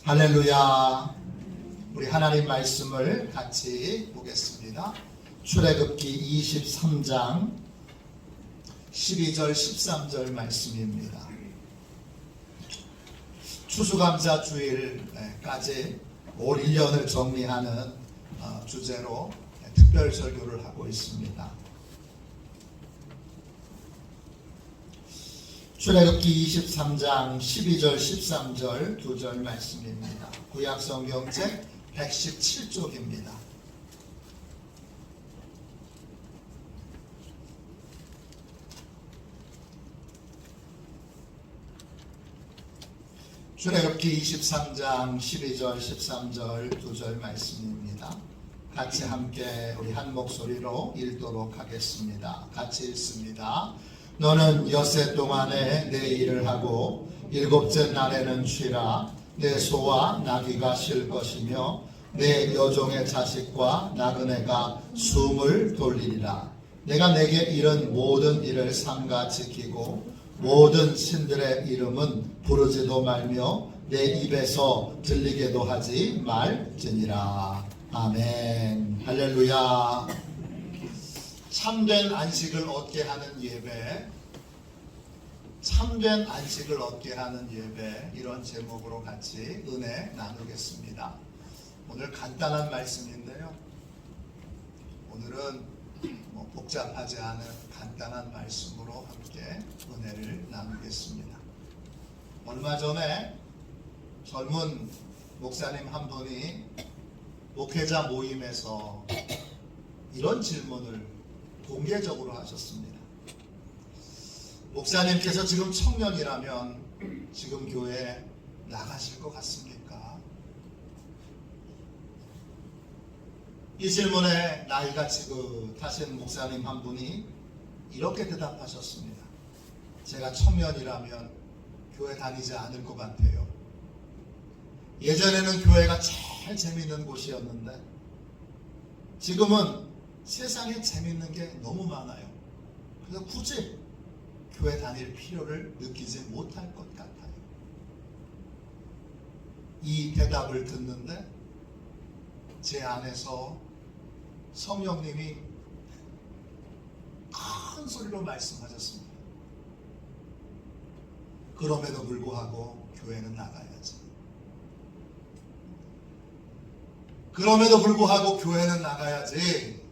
할렐루야. 우리 하나님 말씀을 같이 보겠습니다. 출애굽기 23장 12절 13절 말씀입니다. 추수감사 주일까지 올 1년을 정리하는 주제로 특별 설교를 하고 있습니다. 출애굽기 23장 12절 13절 두 절 말씀입니다. 구약성경책 117쪽입니다. 출애굽기 23장 12절 13절 두 절 말씀입니다. 같이 함께 우리 한 목소리로 읽도록 하겠습니다. 같이 읽습니다. 너는 엿새 동안에 내 일을 하고 일곱째 날에는 쉬라. 내 소와 나귀가 쉴 것이며 내 여종의 자식과 나그네가 숨을 돌리리라. 내가 내게 이른 모든 일을 삼가 지키고 모든 신들의 이름은 부르지도 말며 내 입에서 들리게도 하지 말지니라. 아멘. 할렐루야. 참된 안식을 얻게 하는 예배, 참된 안식을 얻게 하는 예배, 이런 제목으로 같이 은혜 나누겠습니다. 오늘 간단한 말씀인데요. 오늘은 복잡하지 않은 간단한 말씀으로 함께 은혜를 나누겠습니다. 얼마 전에 젊은 목사님 한 분이 목회자 모임에서 이런 질문을 공개적으로 하셨습니다. 목사님께서 지금 청년이라면 지금 교회 나가실 것 같습니까? 이 질문에 나이가 지긋하신 목사님 한 분이 이렇게 대답하셨습니다. 제가 청년이라면 교회 다니지 않을 것 같아요. 예전에는 교회가 제일 재밌는 곳이었는데 지금은 세상에 재밌는 게 너무 많아요. 그래서 굳이 교회 다닐 필요를 느끼지 못할 것 같아요. 이 대답을 듣는데 제 안에서 성령님이 큰 소리로 말씀하셨습니다. 그럼에도 불구하고 교회는 나가야지. 그럼에도 불구하고 교회는 나가야지.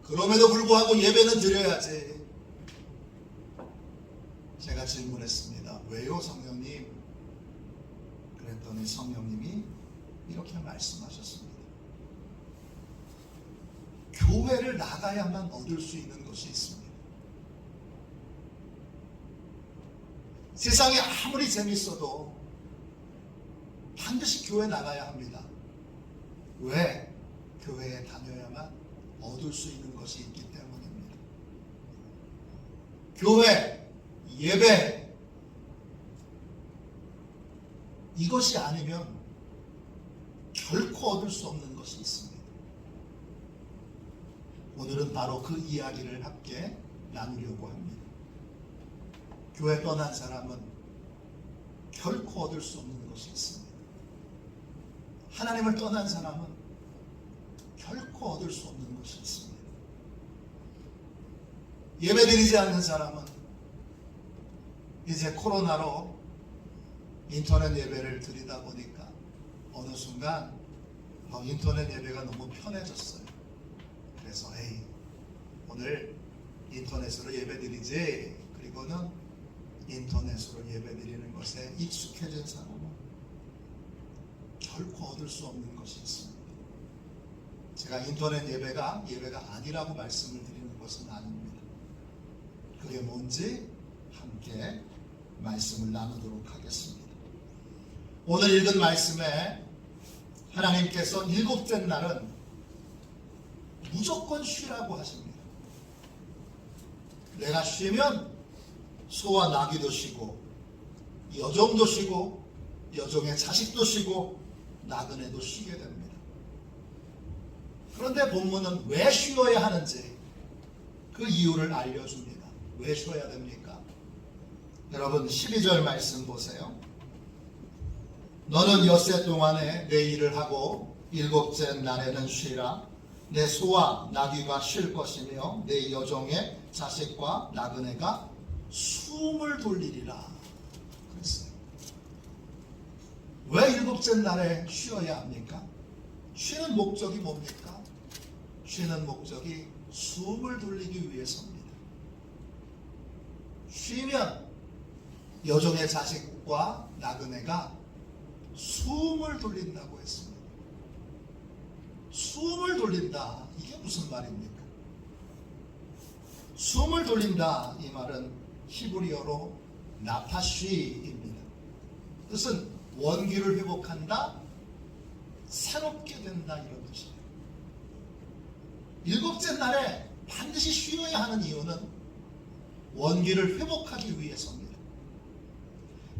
그럼에도 불구하고 예배는 드려야지. 제가 질문했습니다. 왜요, 성령님? 그랬더니 성령님이 이렇게 말씀하셨습니다. 교회를 나가야만 얻을 수 있는 것이 있습니다. 세상이 아무리 재밌어도 반드시 교회 나가야 합니다. 왜? 교회에 다녀야만 얻을 수 있는 것이 있기 때문입니다. 교회, 예배, 이것이 아니면 결코 얻을 수 없는 것이 있습니다. 오늘은 바로 그 이야기를 함께 나누려고 합니다. 교회 떠난 사람은 결코 얻을 수 없는 것이 있습니다. 하나님을 떠난 사람은 결코 얻을 수 없는 것이 있습니다. 예배드리지 않는 사람은 이제 코로나로 인터넷 예배를 드리다 보니까 어느 순간 인터넷 예배가 너무 편해졌어요. 그래서 오늘 인터넷으로 예배드리지. 그리고는 인터넷으로 예배드리는 것에 익숙해진 사람은 결코 얻을 수 없는 것이 있습니다. 제가 인터넷 예배가 아니라고 말씀을 드리는 것은 아닙니다. 그게 뭔지 함께 말씀을 나누도록 하겠습니다. 오늘 읽은 말씀에 하나님께서 일곱째 날은 무조건 쉬라고 하십니다. 내가 쉬면 소와 나귀도 쉬고 여종도 쉬고 여종의 자식도 쉬고 나그네도 쉬게 됩니다. 그런데 본문은 왜 쉬어야 하는지 그 이유를 알려줍니다. 왜 쉬어야 됩니까? 여러분 12절 말씀 보세요. 너는 엿새 동안에 내 일을 하고 일곱째 날에는 쉬라. 내 소와 나귀가 쉴 것이며 내 여종의 자식과 나그네가 숨을 돌리리라 그랬어요. 왜 일곱째 날에 쉬어야 합니까? 쉬는 목적이 뭡니까? 쉬는 목적이 숨을 돌리기 위해서입니다. 쉬면 여종의 자식과 나그네가 숨을 돌린다고 했습니다. 숨을 돌린다. 이게 무슨 말입니까? 숨을 돌린다. 이 말은 히브리어로 나파쉬입니다. 뜻은 원기를 회복한다, 새롭게 된다 이런 뜻이에요. 일곱째 날에 반드시 쉬어야 하는 이유는 원기를 회복하기 위해서입니다.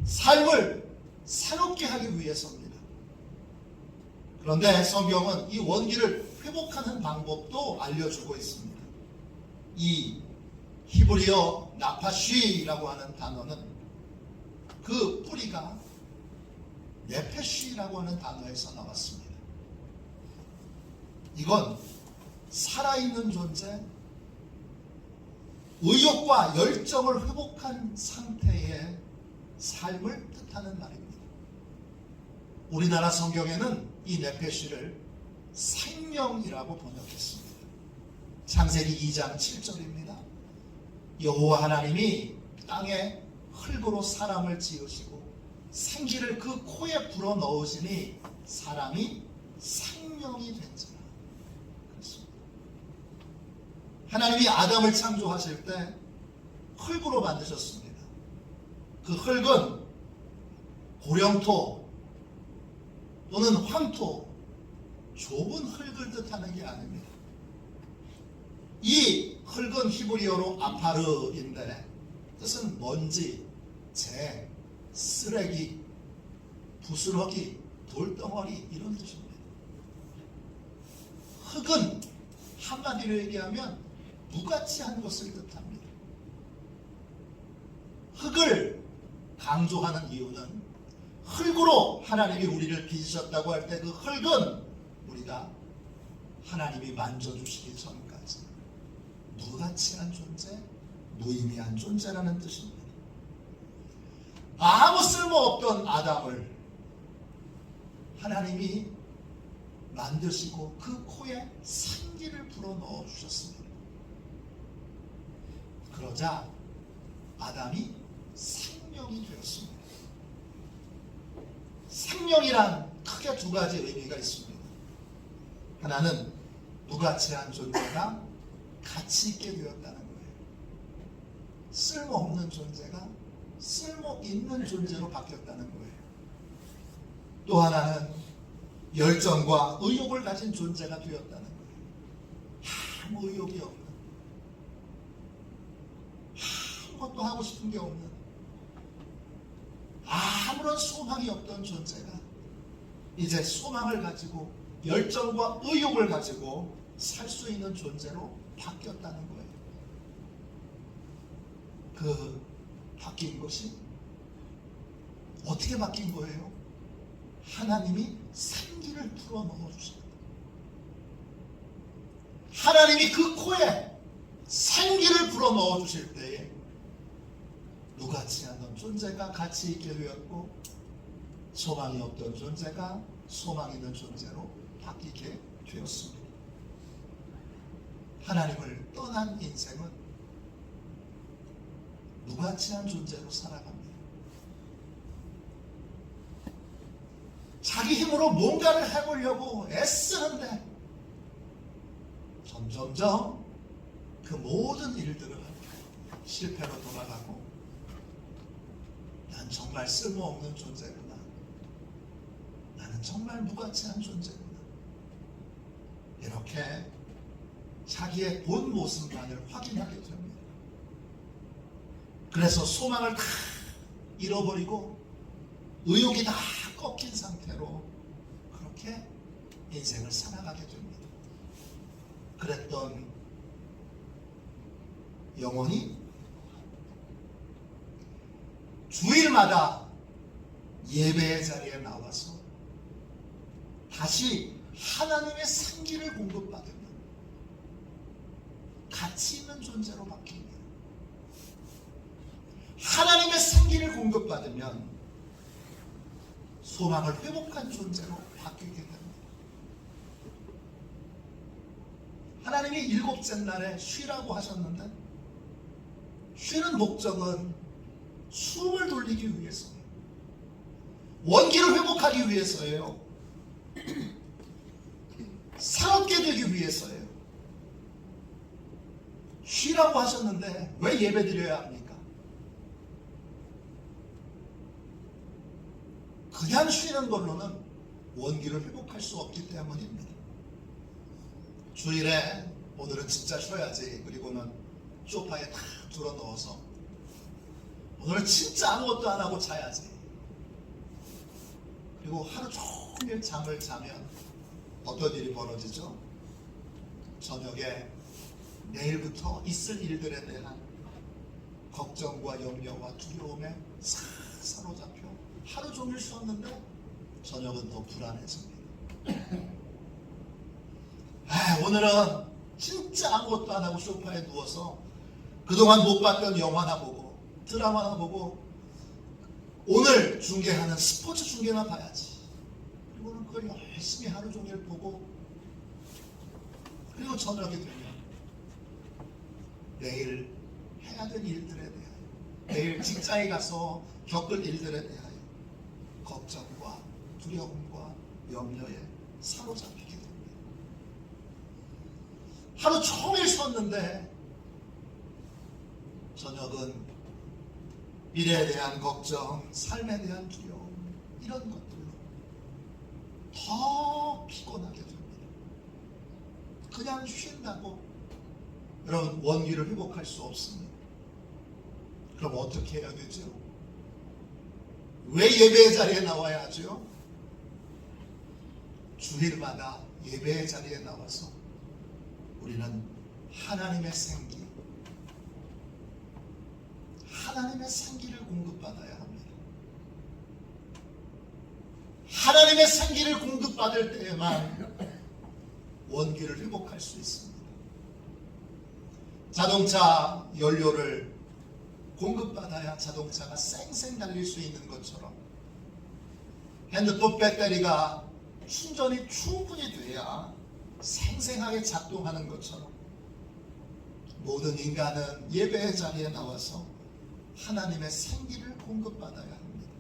삶을 새롭게 하기 위해서입니다. 그런데 성경은 이 원기를 회복하는 방법도 알려주고 있습니다. 이 히브리어 나파쉬라고 하는 단어는 그 뿌리가 네페쉬라고 하는 단어에서 나왔습니다. 이건 살아있는 존재, 의욕과 열정을 회복한 상태의 삶을 뜻하는 말입니다. 우리나라 성경에는 이 네페쉬를 생명이라고 번역했습니다. 창세기 2장 7절입니다. 여호와 하나님이 땅에 흙으로 사람을 지으시고 생기를 그 코에 불어 넣으시니 사람이 생명이 된지라. 그렇습니다. 하나님이 아담을 창조하실 때 흙으로 만드셨습니다. 그 흙은 고령토 또는 황토, 좁은 흙을 뜻하는 게 아닙니다. 이 흙은 히브리어로 아파르인데 뜻은 먼지, 재, 쓰레기, 부스러기, 돌덩어리 이런 뜻입니다. 흙은 한마디로 얘기하면 무가치한 것을 뜻합니다. 흙을 강조하는 이유는 흙으로 하나님이 우리를 빚으셨다고 할 때 그 흙은 우리가 하나님이 만져주시기 전까지 무가치한 존재, 무의미한 존재라는 뜻입니다. 아무 쓸모없던 아담을 하나님이 만드시고 그 코에 생기를 불어 넣어 주셨습니다. 그러자 아담이 생명이 되었습니다. 생명이란 크게 두 가지 의미가 있습니다. 하나는 무가치한 존재가 가치 있게 되었다는 거예요. 쓸모없는 존재가 쓸모 있는 존재로 바뀌었다는 거예요. 또 하나는 열정과 의욕을 가진 존재가 되었다는 거예요. 아무 의욕이 없는, 아무것도 하고 싶은 게 없는, 아무런 소망이 없던 존재가 이제 소망을 가지고 열정과 의욕을 가지고 살 수 있는 존재로 바뀌었다는 거예요. 그 바뀐 것이 어떻게 바뀐 거예요? 하나님이 생기를 불어 넣어 주셨다. 하나님이 그 코에 생기를 불어 넣어 주실 때에 무가치 않은 존재가 가치 있게 되었고 소망이 없던 존재가 소망 있는 존재로 바뀌게 되었습니다. 하나님을 떠난 인생은 무가치한 존재로 살아갑니다. 자기 힘으로 뭔가를 해보려고 애쓰는데 점점점 그 모든 일들은 실패로 돌아가고 난 정말 쓸모없는 존재구나. 나는 정말 무가치한 존재구나. 이렇게 자기의 본 모습만을 확인하게 됩니다. 그래서 소망을 다 잃어버리고 의욕이 다 꺾인 상태로 그렇게 인생을 살아가게 됩니다. 그랬던 영혼이 주일마다 예배의 자리에 나와서 다시 하나님의 생기를 공급받으면 가치 있는 존재로 바뀝니다. 하나님의 생기를 공급받으면 소망을 회복한 존재로 바뀌게 됩니다. 하나님이 일곱째 날에 쉬라고 하셨는데 쉬는 목적은 숨을 돌리기 위해서예요. 원기를 회복하기 위해서예요. 새롭게 되기 위해서예요. 쉬라고 하셨는데 왜 예배 드려야 합니까? 그냥 쉬는 걸로는 원기를 회복할 수 없기 때문입니다. 주일에 오늘은 진짜 쉬어야지. 그리고는 소파에 탁 들어 넣어서 오늘은 진짜 아무것도 안 하고 자야지. 그리고 하루 종일 잠을 자면 어떤 일이 벌어지죠? 저녁에 내일부터 있을 일들에 대한 걱정과 염려와 두려움에 사로잡혀 하루 종일 쉬었는데 저녁은 더 불안해집니다. 오늘은 진짜 아무것도 안 하고 소파에 누워서 그동안 못 봤던 영화나 보고 드라마나 보고 오늘 중계하는 스포츠 중계나 봐야지. 그리고는 그걸 열심히 하루 종일 보고 그리고 저녁이 되면 내일 해야 될 일들에 대하여 내일 직장에 가서 겪을 일들에 대하여 걱정과 두려움과 염려에 사로잡히게 됩니다. 하루 종일 쉬었는데 저녁은 미래에 대한 걱정, 삶에 대한 두려움 이런 것들로 더 피곤하게 됩니다. 그냥 쉰다고 여러분 원기를 회복할 수 없습니다. 그럼 어떻게 해야 되죠? 왜 예배의 자리에 나와야 하죠? 주일마다 예배의 자리에 나와서 우리는 하나님의 생기, 하나님의 생기를 공급받아야 합니다. 하나님의 생기를 공급받을 때에만 원기를 회복할 수 있습니다. 자동차 연료를 공급받아야 자동차가 쌩쌩 달릴 수 있는 것처럼 핸드폰 배터리가 충전이 충분히 돼야 생생하게 작동하는 것처럼 모든 인간은 예배의 자리에 나와서 하나님의 생기를 공급받아야 합니다.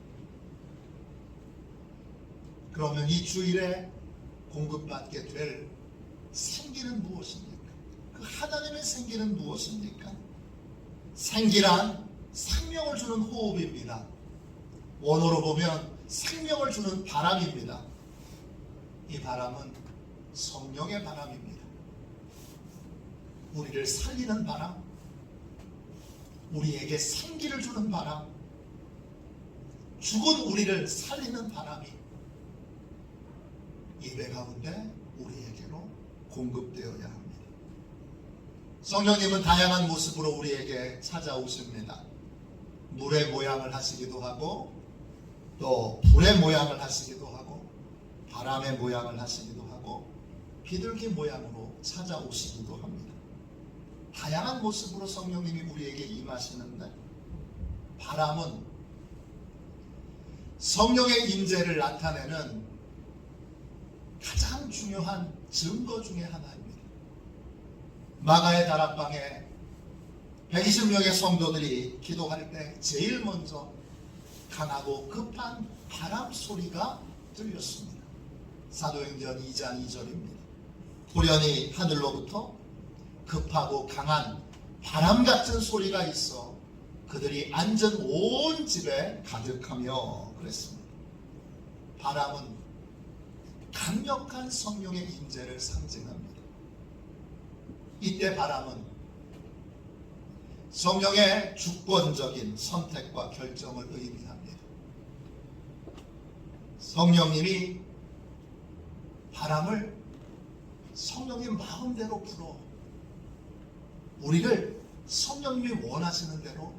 그러면 이 주일에 공급받게 될 생기는 무엇입니까? 그 하나님의 생기는 무엇입니까? 생기란 생명을 주는 호흡입니다. 원어로 보면 생명을 주는 바람입니다. 이 바람은 성령의 바람입니다. 우리를 살리는 바람, 우리에게 생기를 주는 바람, 죽은 우리를 살리는 바람이 예배 가운데 우리에게로 공급되어야 합니다. 성령님은 다양한 모습으로 우리에게 찾아오십니다. 물의 모양을 하시기도 하고 또 불의 모양을 하시기도 하고 바람의 모양을 하시기도 하고 비둘기 모양으로 찾아오시기도 합니다. 다양한 모습으로 성령님이 우리에게 임하시는데 바람은 성령의 임재를 나타내는 가장 중요한 증거 중에 하나입니다. 마가의 다락방에 120명의 성도들이 기도할 때 제일 먼저 강하고 급한 바람 소리가 들렸습니다. 사도행전 2장 2절입니다. 돌연히 하늘로부터 급하고 강한 바람 같은 소리가 있어 그들이 앉은 온 집에 가득하며 그랬습니다. 바람은 강력한 성령의 임재를 상징합니다. 이때 바람은 성령의 주권적인 선택과 결정을 의미합니다. 성령님이 바람을 성령님 마음대로 불어 우리를 성령님이 원하시는 대로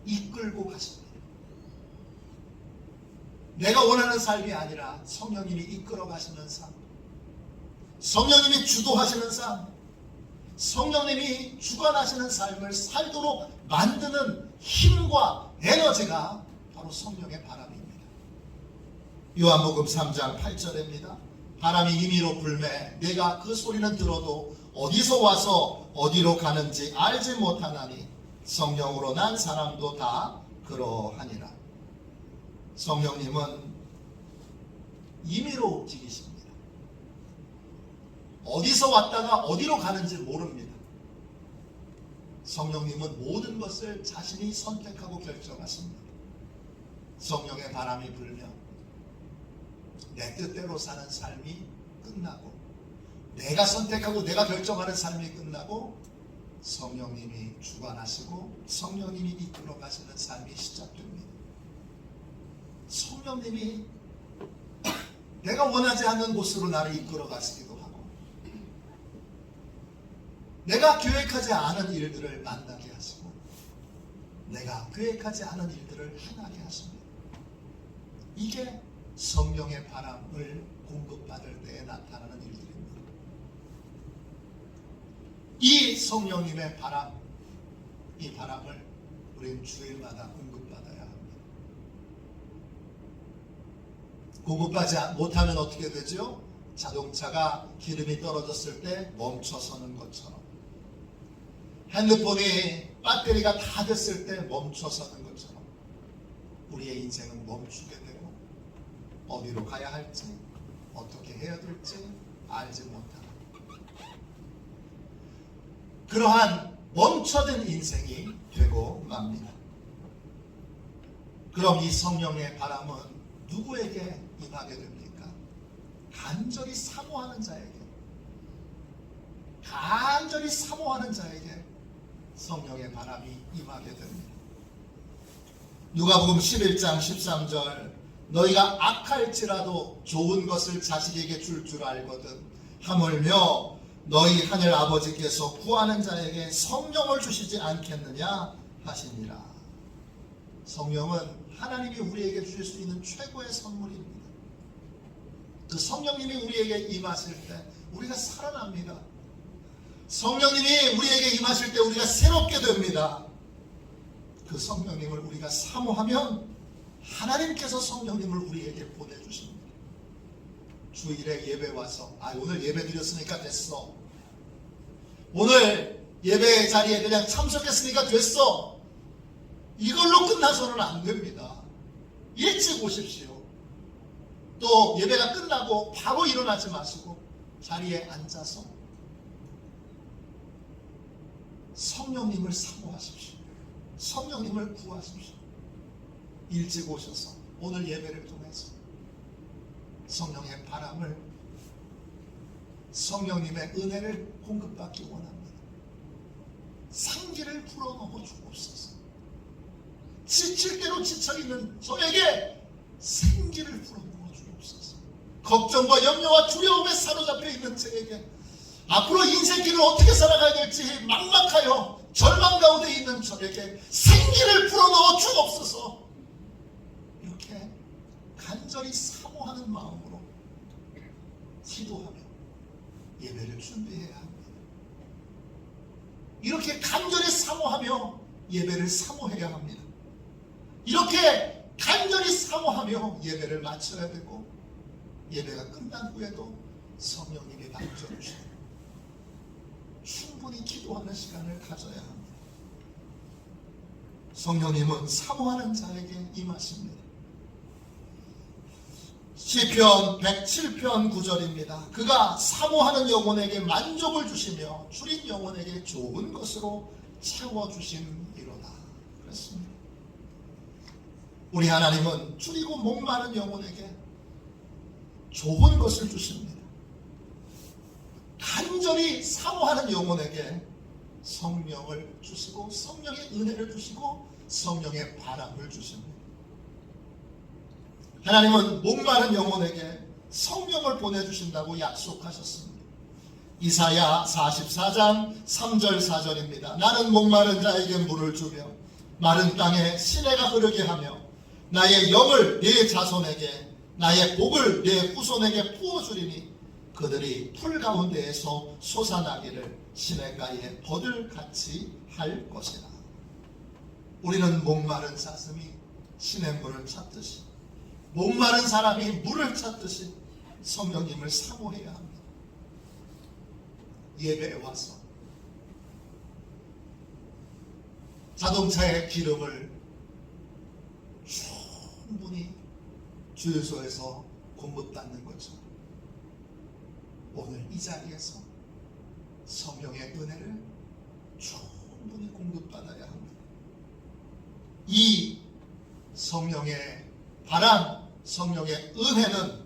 이끌고 가십니다. 내가 원하는 삶이 아니라 성령님이 이끌어 가시는 삶, 성령님이 주도하시는 삶, 성령님이 주관하시는 삶을 살도록 만드는 힘과 에너지가 바로 성령의 바람입니다. 요한복음 3장 8절입니다. 바람이 임의로 불매 내가 그 소리는 들어도 어디서 와서 어디로 가는지 알지 못하나니 성령으로 난 사람도 다 그러하니라. 성령님은 임의로 움직이십니다. 어디서 왔다가 어디로 가는지 모릅니다. 성령님은 모든 것을 자신이 선택하고 결정하십니다. 성령의 바람이 불면 내 뜻대로 사는 삶이 끝나고, 내가 선택하고 내가 결정하는 삶이 끝나고, 성령님이 주관하시고 성령님이 이끌어 가시는 삶이 시작됩니다. 성령님이 내가 원하지 않는 곳으로 나를 이끌어 가시기도 하고, 내가 계획하지 않은 일들을 만나게 하시고, 내가 계획하지 않은 일들을 행하게 하십니다. 이게 성령의 바람을 공급받을 때에 나타나는 일들입니다. 이 성령님의 바람, 이 바람을 우리는 주일마다 공급받아야 합니다. 공급받지 못하면 어떻게 되죠? 자동차가 기름이 떨어졌을 때 멈춰서는 것처럼, 핸드폰이 배터리가 다 됐을 때 멈춰서는 것처럼 우리의 인생은 멈추게 되고, 어디로 가야 할지 어떻게 해야 될지 알지 못하는 그러한 멈춰진 인생이 되고 맙니다. 그럼 이 성령의 바람은 누구에게 임하게 됩니까? 간절히 사모하는 자에게, 간절히 사모하는 자에게 성령의 바람이 임하게 됩니다. 누가복음 11장 13절 너희가 악할지라도 좋은 것을 자식에게 줄 줄 알거든 하물며 너희 하늘 아버지께서 구하는 자에게 성령을 주시지 않겠느냐 하시니라. 성령은 하나님이 우리에게 주실 수 있는 최고의 선물입니다. 그 성령님이 우리에게 임하실 때 우리가 살아납니다. 성령님이 우리에게 임하실 때 우리가 새롭게 됩니다. 그 성령님을 우리가 사모하면 하나님께서 성령님을 우리에게 보내주십니다. 주일에 예배 와서 오늘 예배 드렸으니까 됐어, 오늘 예배 자리에 그냥 참석했으니까 됐어, 이걸로 끝나서는 안 됩니다. 일찍 오십시오. 또 예배가 끝나고 바로 일어나지 마시고 자리에 앉아서 성령님을 사모하십시오. 성령님을 구하십시오. 일찍 오셔서 오늘 예배를 통해서 성령의 바람을, 성령님의 은혜를 공급받기 원합니다. 생기를 불어넣어 주옵소서. 지칠 대로 지쳐있는 저에게 생기를 불어넣어 주옵소서. 걱정과 염려와 두려움에 사로잡혀 있는 저에게, 앞으로 인생길을 어떻게 살아가야 될지 막막하여 절망 가운데 있는 저에게 생기를 불어넣어 주옵소서. 이렇게 간절히 사모하는 마음으로 기도하며 예배를 준비해야 합니다. 이렇게 간절히 사모하며 예배를 사모해야 합니다. 이렇게 간절히 사모하며 예배를 마쳐야 되고, 예배가 끝난 후에도 성령님이 만져주시고 충분히 기도하는 시간을 가져야 합니다. 성령님은 사모하는 자에게 임하십니다. 시편 107편 9절입니다. 그가 사모하는 영혼에게 만족을 주시며 줄인 영혼에게 좋은 것으로 채워주심이로다. 그렇습니다. 우리 하나님은 줄이고 목마른 영혼에게 좋은 것을 주십니다. 간절히 사모하는 영혼에게 성령을 주시고 성령의 은혜를 주시고 성령의 바람을 주십니다. 하나님은 목마른 영혼에게 성령을 보내주신다고 약속하셨습니다. 이사야 44장 3절 4절입니다. 나는 목마른 자에게 물을 주며 마른 땅에 시내가 흐르게 하며 나의 영을 네 자손에게 나의 복을 네 후손에게 부어주리니 그들이 풀 가운데에서 솟아나기를 시냇가에 버들같이 할 것이라. 우리는 목마른 사슴이 시냇물을 찾듯이 목마른 사람이 물을 찾듯이 성령님을 사모해야 합니다. 예배에 와서 자동차의 기름을 충분히 주유소에서 공급받는 것처럼 오늘 이 자리에서 성령의 은혜를 충분히 공급받아야 합니다. 이 성령의 바람, 성령의 은혜는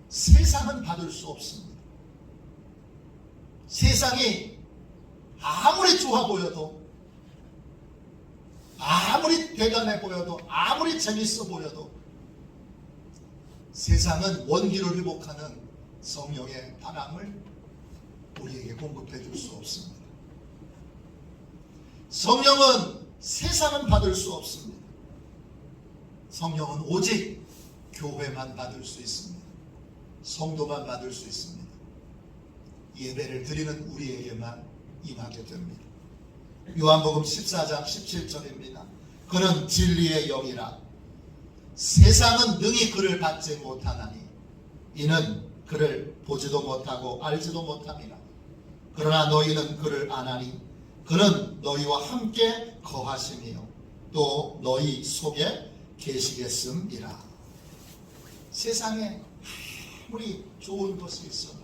세상은 받을 수 없습니다. 세상이 아무리 좋아 보여도, 아무리 대단해 보여도, 아무리 재밌어 보여도 세상은 원기를 회복하는 성령의 바람을 우리에게 공급해 줄 수 없습니다. 성령은 세상은 받을 수 없습니다. 성령은 오직 교회만 받을 수 있습니다. 성도만 받을 수 있습니다. 예배를 드리는 우리에게만 임하게 됩니다. 요한복음 14장 17절입니다. 그는 진리의 영이라 세상은 능히 그를 받지 못하나니 이는 그를 보지도 못하고 알지도 못함이라. 그러나 너희는 그를 아나니 그는 너희와 함께 거하심이요 또 너희 속에 계시겠음이라. 세상에 아무리 좋은 것이 있어도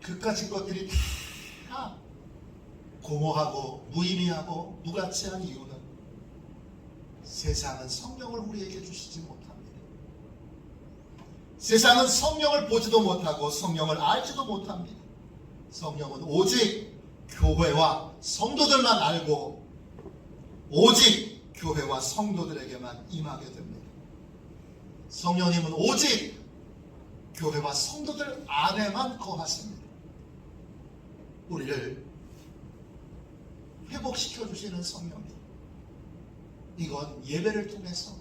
그까짓 것들이 다 공허하고 무의미하고 무가치한 이유는 세상은 성령을 우리에게 주시지 못합니다. 세상은 성령을 보지도 못하고 성령을 알지도 못합니다. 성령은 오직 교회와 성도들만 알고 오직 교회와 성도들에게만 임하게 됩니다. 성령님은 오직 교회와 성도들 안에만 거하십니다. 우리를 회복시켜 주시는 성령님, 이건 예배를 통해서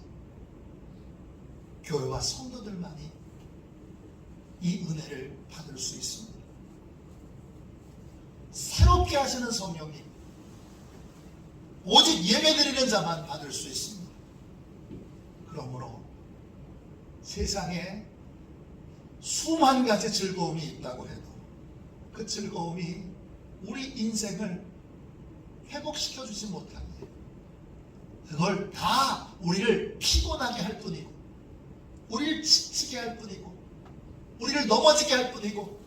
교회와 성도들만이 이 은혜를 받을 수 있습니다. 새롭게 하시는 성령님, 오직 예배드리는 자만 받을 수 있습니다. 그러므로 세상에 수만 가지 즐거움이 있다고 해도 그 즐거움이 우리 인생을 회복시켜 주지 못합니다. 그걸 다 우리를 피곤하게 할 뿐이고 우리를 지치게 할 뿐이고 우리를 넘어지게 할 뿐이고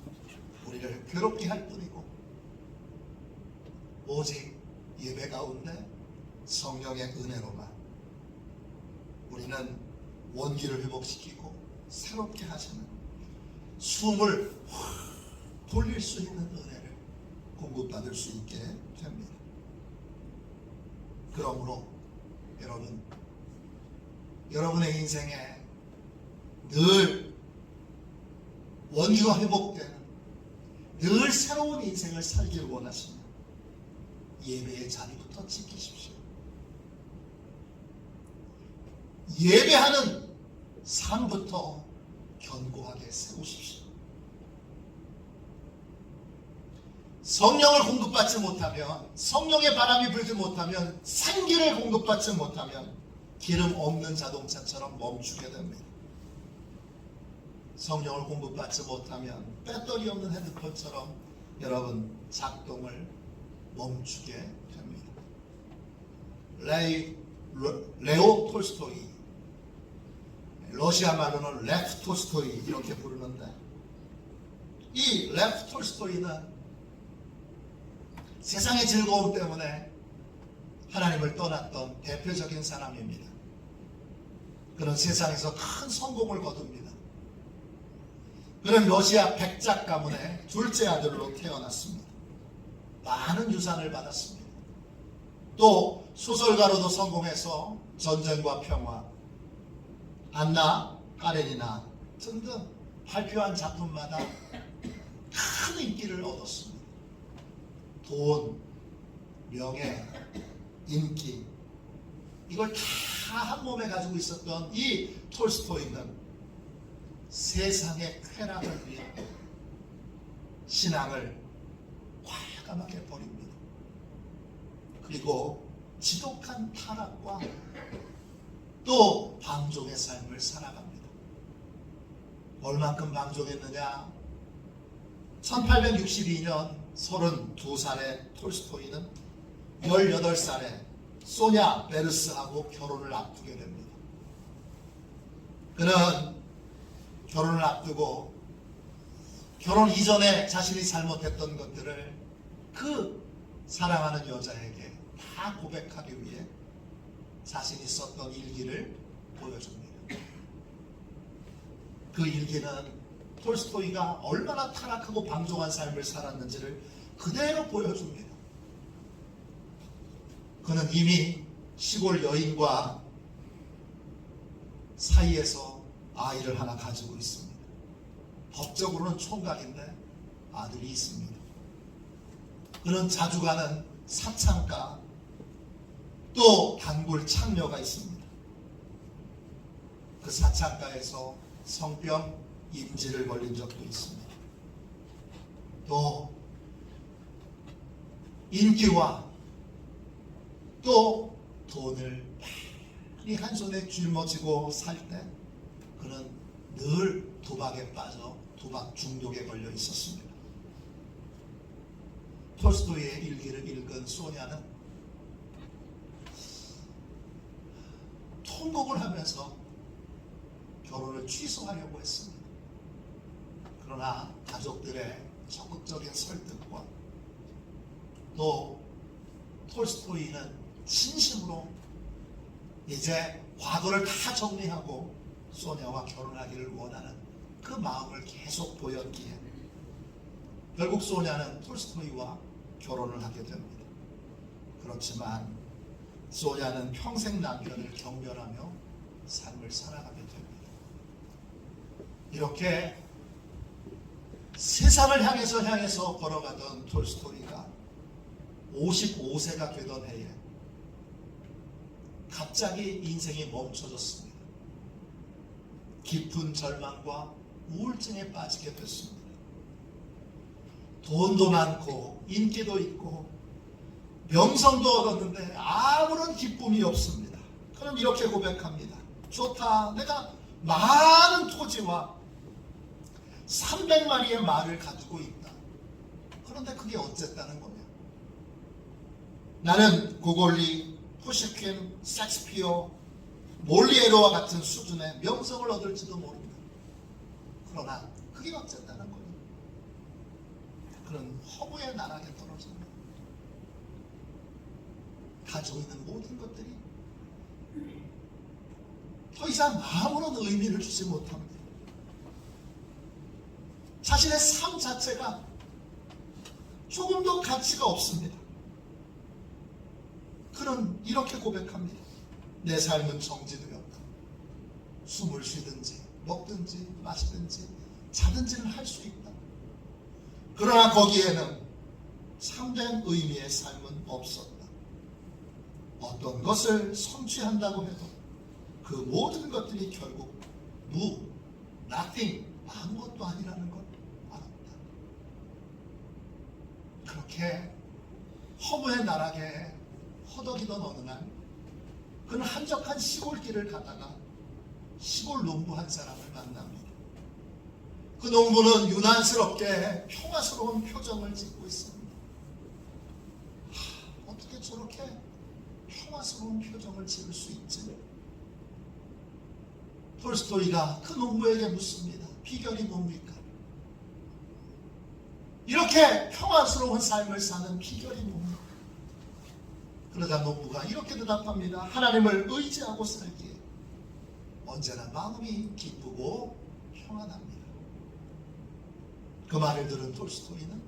우리를 괴롭게 할 뿐이고 오직 예배 가운데 성령의 은혜로만 우리는 원기를 회복시키고 새롭게 하시는 숨을 돌릴 수 있는 은혜를 공급받을 수 있게 됩니다. 그러므로 여러분의 인생에 늘 원기가 회복되는 늘 새로운 인생을 살길 원하시면 예배의 자리부터 지키십시오. 예배하는 삶부터 견고하게 세우십시오. 성령을 공급받지 못하면, 성령의 바람이 불지 못하면, 생기를 공급받지 못하면 기름 없는 자동차처럼 멈추게 됩니다. 성령을 공급받지 못하면 배터리 없는 핸드폰처럼 여러분 작동을 멈추게 됩니다. 레오 톨스토이, 러시아 말로는 레프 톨스토이 이렇게 부르는데, 이 레프 톨스토이는 세상의 즐거움 때문에 하나님을 떠났던 대표적인 사람입니다. 그는 세상에서 큰 성공을 거둡니다. 그는 러시아 백작 가문의 둘째 아들로 태어났습니다. 많은 유산을 받았습니다. 또 소설가로도 성공해서 전쟁과 평화, 안나 카레니나 등등 발표한 작품마다 큰 인기를 얻었습니다. 돈, 명예, 인기, 이걸 다 다 한 몸에 가지고 있었던 이 톨스토이는 세상의 쾌락을 위해 신앙을 과감하게 버립니다. 그리고 지독한 타락과 또 방종의 삶을 살아갑니다. 얼만큼 방종했느냐? 1862년 32살의 톨스토이는 18살의 소냐 베르스하고 결혼을 앞두게 됩니다. 그는 결혼을 앞두고 결혼 이전에 자신이 잘못했던 것들을 그 사랑하는 여자에게 다 고백하기 위해 자신이 썼던 일기를 보여줍니다. 그 일기는 톨스토이가 얼마나 타락하고 방종한 삶을 살았는지를 그대로 보여줍니다. 그는 이미 시골 여인과 사이에서 아이를 하나 가지고 있습니다. 법적으로는 총각인데 아들이 있습니다. 그는 자주 가는 사창가 또 단골 창녀가 있습니다. 그 사창가에서 성병 임지를 걸린 적도 있습니다. 또 인기와 또 돈을 많이 한 손에 짊어지고 살 때 그는 늘 도박에 빠져 도박 중독에 걸려 있었습니다. 톨스토이의 일기를 읽은 소냐는 통곡을 하면서 결혼을 취소하려고 했습니다. 그러나 가족들의 적극적인 설득과 또 톨스토이는 진심으로 이제 과거를 다 정리하고 소냐와 결혼하기를 원하는 그 마음을 계속 보였기에 결국 소냐는 톨스토이와 결혼을 하게 됩니다. 그렇지만 소냐는 평생 남편을 경멸하며 삶을 살아가게 됩니다. 이렇게 세상을 향해서 걸어가던 톨스토이가 55세가 되던 해에 갑자기 인생이 멈춰졌습니다. 깊은 절망과 우울증에 빠지게 됐습니다. 돈도 많고 인기도 있고 명성도 얻었는데 아무런 기쁨이 없습니다. 그럼 이렇게 고백합니다. 좋다. 내가 많은 토지와 300마리의 말을 가지고 있다. 그런데 그게 어쨌다는 거냐? 나는 고골리, 푸시킨, 섹스피어, 몰리에로와 같은 수준의 명성을 얻을지도 모릅니다. 그러나 그게 어쨌다는 거냐? 그런 허무의 나락에 떨어집니다. 가지고 있는 모든 것들이 더 이상 아무런 의미를 주지 못합니다. 자신의 삶 자체가 조금도 가치가 없습니다. 그는 이렇게 고백합니다. 내 삶은 정지되었다. 숨을 쉬든지 먹든지 마시든지 자든지는 할 수 있다. 그러나 거기에는 참된 의미의 삶은 없었다. 어떤 것을 성취한다고 해도 그 모든 것들이 결국 nothing, 아무것도 아니라는 걸 알았다. 그렇게 허무의 나락에 허덕이던 어느 날 그는 한적한 시골길을 가다가 시골 농부 한 사람을 만납니다. 그 농부는 유난스럽게 평화스러운 표정을 짓고 있습니다. 어떻게 저렇게 평화스러운 표정을 지을 수 있지? 톨스토이가 그 농부에게 묻습니다. 비결이 뭡니까? 이렇게 평화스러운 삶을 사는 비결이 뭡니까? 그러자 농부가 이렇게 대답합니다. 하나님을 의지하고 살기에 언제나 마음이 기쁘고 평안합니다. 그 말을 들은 톨스토이는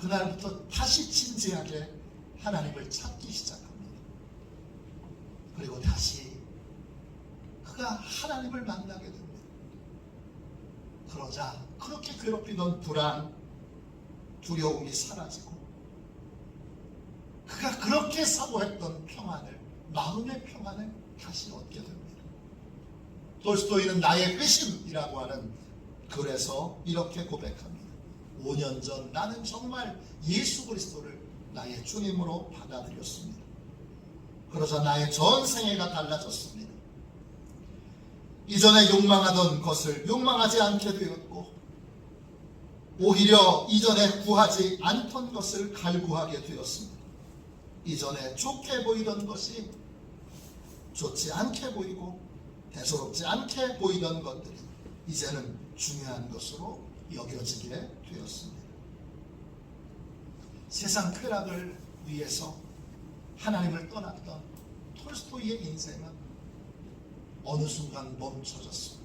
그날부터 다시 진지하게 하나님을 찾기 시작합니다. 그리고 다시 그가 하나님을 만나게 됩니다. 그러자 그렇게 괴롭히던 불안, 두려움이 사라지고 그가 그렇게 사모했던 평안을, 마음의 평안을 다시 다시 얻게 됩니다. 톨스토이는 나의 회심이라고 하는 글에서 이렇게 고백합니다. 5년 전 나는 정말 예수 그리스도를 나의 주님으로 받아들였습니다. 그러자 나의 전생애가 달라졌습니다. 이전에 욕망하던 것을 욕망하지 않게 되었고, 오히려 이전에 구하지 않던 것을 갈구하게 되었습니다. 이전에 좋게 보이던 것이 좋지 않게 보이고 대수롭지 않게 보이던 것들이 이제는 중요한 것으로 여겨지게 되었습니다. 세상 쾌락을 위해서 하나님을 떠났던 톨스토이의 인생은 어느 순간 멈춰졌습니다.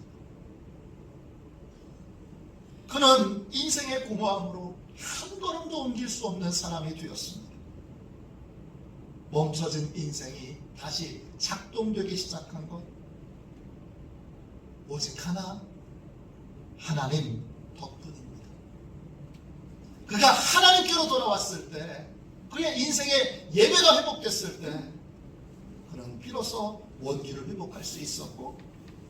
그는 인생의 공허함으로 한 걸음도 옮길 수 없는 사람이 되었습니다. 멈춰진 인생이 다시 작동되기 시작한 것, 오직 하나, 하나님 덕분입니다. 그가 하나님께로 돌아왔을 때, 그의 인생의 예배가 회복됐을 때, 그는 비로소 원기를 회복할 수 있었고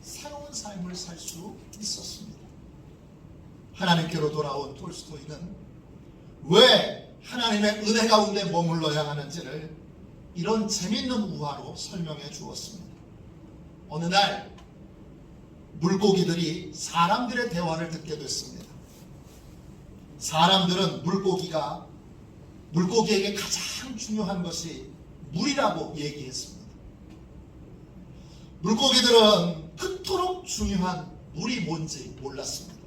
새로운 삶을 살 수 있었습니다. 하나님께로 돌아온 톨스토이는 왜 하나님의 은혜 가운데 머물러야 하는지를 이런 재밌는 우화로 설명해 주었습니다. 어느 날 물고기들이 사람들의 대화를 듣게 됐습니다. 사람들은 물고기에게 가장 중요한 것이 물이라고 얘기했습니다. 물고기들은 그토록 중요한 물이 뭔지 몰랐습니다.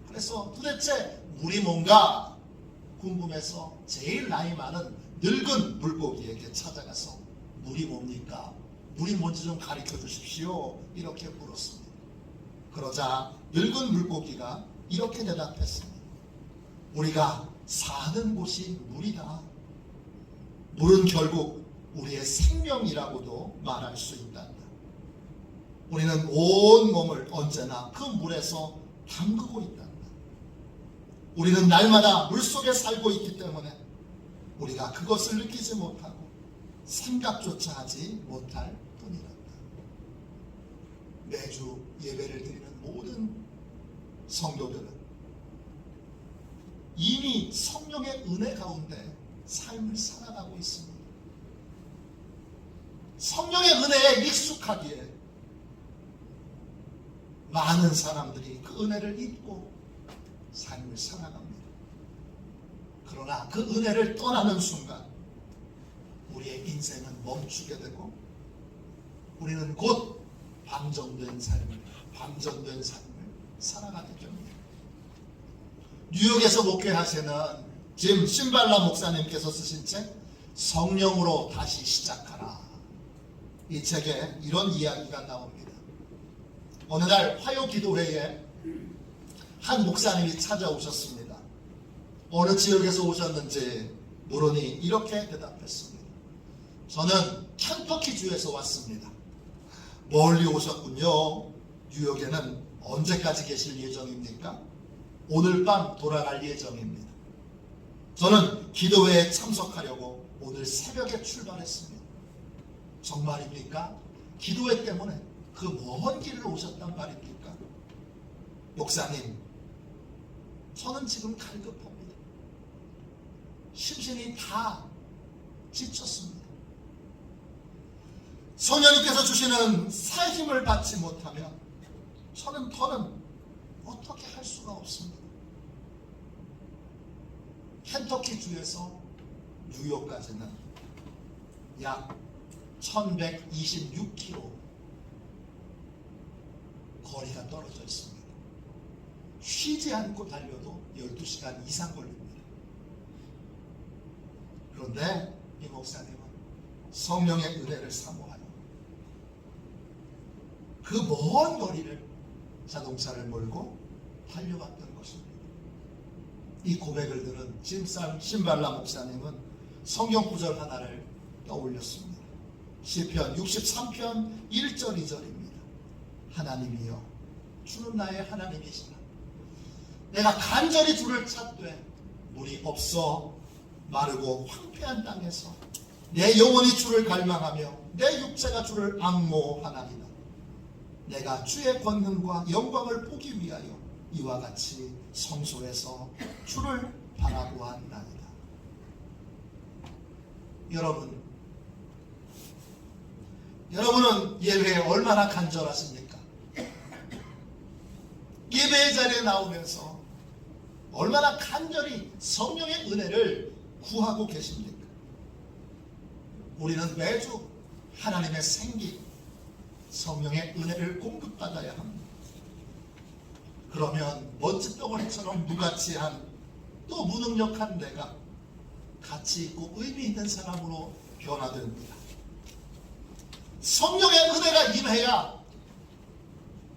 그래서 도대체 물이 뭔가 궁금해서 제일 나이 많은 늙은 물고기에게 찾아가서 물이 뭡니까? 물이 뭔지 좀 가르쳐 주십시오. 이렇게 물었습니다. 그러자 늙은 물고기가 이렇게 대답했습니다. 우리가 사는 곳이 물이다. 물은 결국 우리의 생명이라고도 말할 수 있단다. 우리는 온 몸을 언제나 그 물에서 담그고 있단다. 우리는 날마다 물속에 살고 있기 때문에 우리가 그것을 느끼지 못하고 생각조차 하지 못할 뿐이란다. 매주 예배를 드리는 모든 성도들은 이미 성령의 은혜 가운데 삶을 살아가고 있습니다. 성령의 은혜에 익숙하기에 많은 사람들이 그 은혜를 잊고 삶을 살아갑니다. 그러나 그 은혜를 떠나는 순간 우리의 인생은 멈추게 되고 우리는 곧 방전된 삶을 살아가게 됩니다. 뉴욕에서 목회하시는 짐 신발라 목사님께서 쓰신 책 성령으로 다시 시작하라. 이 책에 이런 이야기가 나옵니다. 어느 날 화요기도회에 한 목사님이 찾아오셨습니다. 어느 지역에서 오셨는지 물으니 이렇게 대답했습니다. 저는 켄터키주에서 왔습니다. 멀리 오셨군요. 뉴욕에는 언제까지 계실 예정입니까? 오늘 밤 돌아갈 예정입니다. 저는 기도회에 참석하려고 오늘 새벽에 출발했습니다. 정말입니까? 기도회 때문에 그 먼 길을 오셨단 말입니까? 목사님, 저는 지금 갈급합니다. 심신이 다 지쳤습니다. 성령님께서 주시는 새 힘을 받지 못하면 저는 더는 어떻게 할 수가 없습니다. 켄터키 주에서 뉴욕까지는 약 1126km 거리가 떨어져 있습니다. 쉬지 않고 달려도 12시간 이상 걸립니다. 그런데 이 목사님은 성령의 은혜를 사모하여 그 먼 거리를 자동차를 몰고 달려갔던 것입니다. 이 고백을 들은 짐 신발라 목사님은 성경 구절 하나를 떠올렸습니다. 시편 63편 1절 2절입니다. 하나님이여 주는 나의 하나님이시라. 내가 간절히 주를 찾되 물이 없어 마르고 황폐한 땅에서 내 영혼이 주를 갈망하며 내 육체가 주를 앙모하나이다. 내가 주의 권능과 영광을 보기 위하여 이와 같이 성소에서 주를 바라보았나이다. 여러분은 예배에 얼마나 간절하십니까? 예배의 자리에 나오면서 얼마나 간절히 성령의 은혜를 구하고 계십니까? 우리는 매주 하나님의 생기, 성령의 은혜를 공급받아야 합니다. 그러면 먼지덩어리처럼 무가치한 또 무능력한 내가 가치 있고 의미 있는 사람으로 변화됩니다. 성령의 은혜가 임해야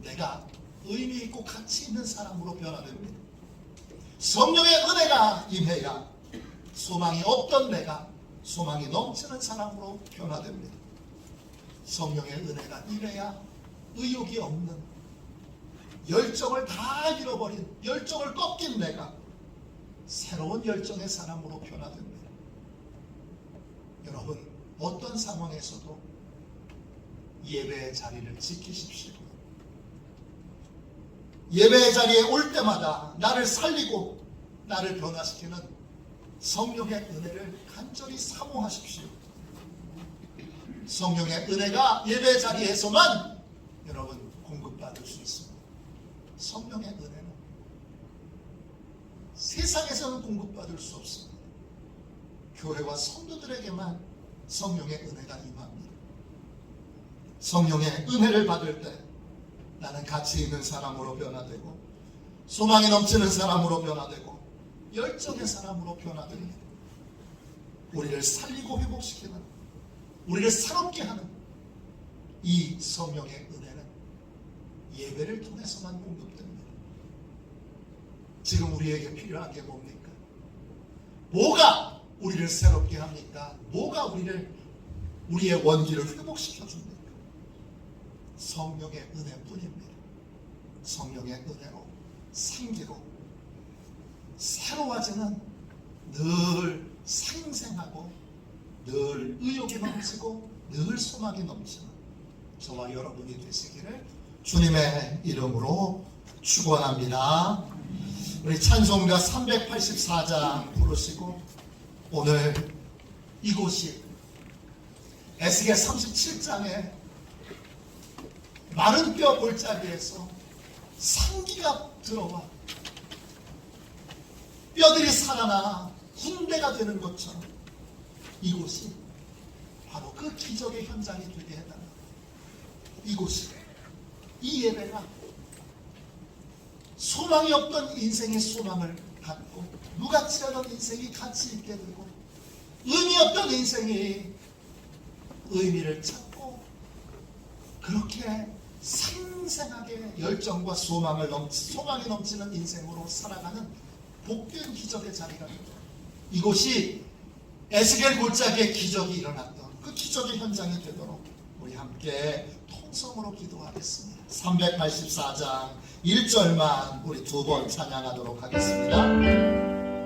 내가 의미 있고 가치 있는 사람으로 변화됩니다. 성령의 은혜가 임해야 소망이 없던 내가 소망이 넘치는 사람으로 변화됩니다. 성령의 은혜가 임해야 의욕이 없는, 열정을 다 잃어버린, 열정을 꺾인 내가 새로운 열정의 사람으로 변화됩니다. 여러분, 어떤 상황에서도 예배의 자리를 지키십시오. 예배의 자리에 올 때마다 나를 살리고 나를 변화시키는 성령의 은혜를 간절히 사모하십시오. 성령의 은혜가 예배 자리에서만 여러분 공급받을 수 있습니다. 성령의 은혜는 세상에서는 공급받을 수 없습니다. 교회와 성도들에게만 성령의 은혜가 임합니다. 성령의 은혜를 받을 때 나는 가치 있는 사람으로 변화되고 소망이 넘치는 사람으로 변화되고 열정의 사람으로 변화됩니다. 우리를 살리고 회복시키는, 우리를 새롭게 하는 이 성령의 은혜는 예배를 통해서만 공급됩니다. 지금 우리에게 필요한 게 뭡니까? 뭐가 우리를 새롭게 합니까? 뭐가 우리의 원기를 회복시켜 줍니까? 성령의 은혜뿐입니다. 성령의 은혜로 생기고 새로워지는, 늘 생생하고 늘 의욕이 넘치고 늘 소망이 넘치는 저와 여러분이 되시기를 주님의 이름으로 축원합니다. 우리 찬송가 384장 부르시고 오늘 이곳이 에스겔 37장에 마른 뼈 골짜기에서 상기가 들어와 뼈들이 살아나 군대가 되는 것처럼 이곳이 바로 그 기적의 현장이 되게 해달라. 이곳이, 이 예배가 소망이 없던 인생의 소망을 갖고 무가치 않은 인생이 가치 있게 되고 의미 없던 인생이 의미를 찾고 그렇게 생생하게 열정과 소망이 넘치는 인생으로 살아가는 복된 기적의 자리가 되고 이곳이 에스겔 골짜기의 기적이 일어났던 그 기적의 현장이 되도록 우리 함께 통성으로 기도하겠습니다. 384장 1절만 우리 두 번 찬양하도록 하겠습니다.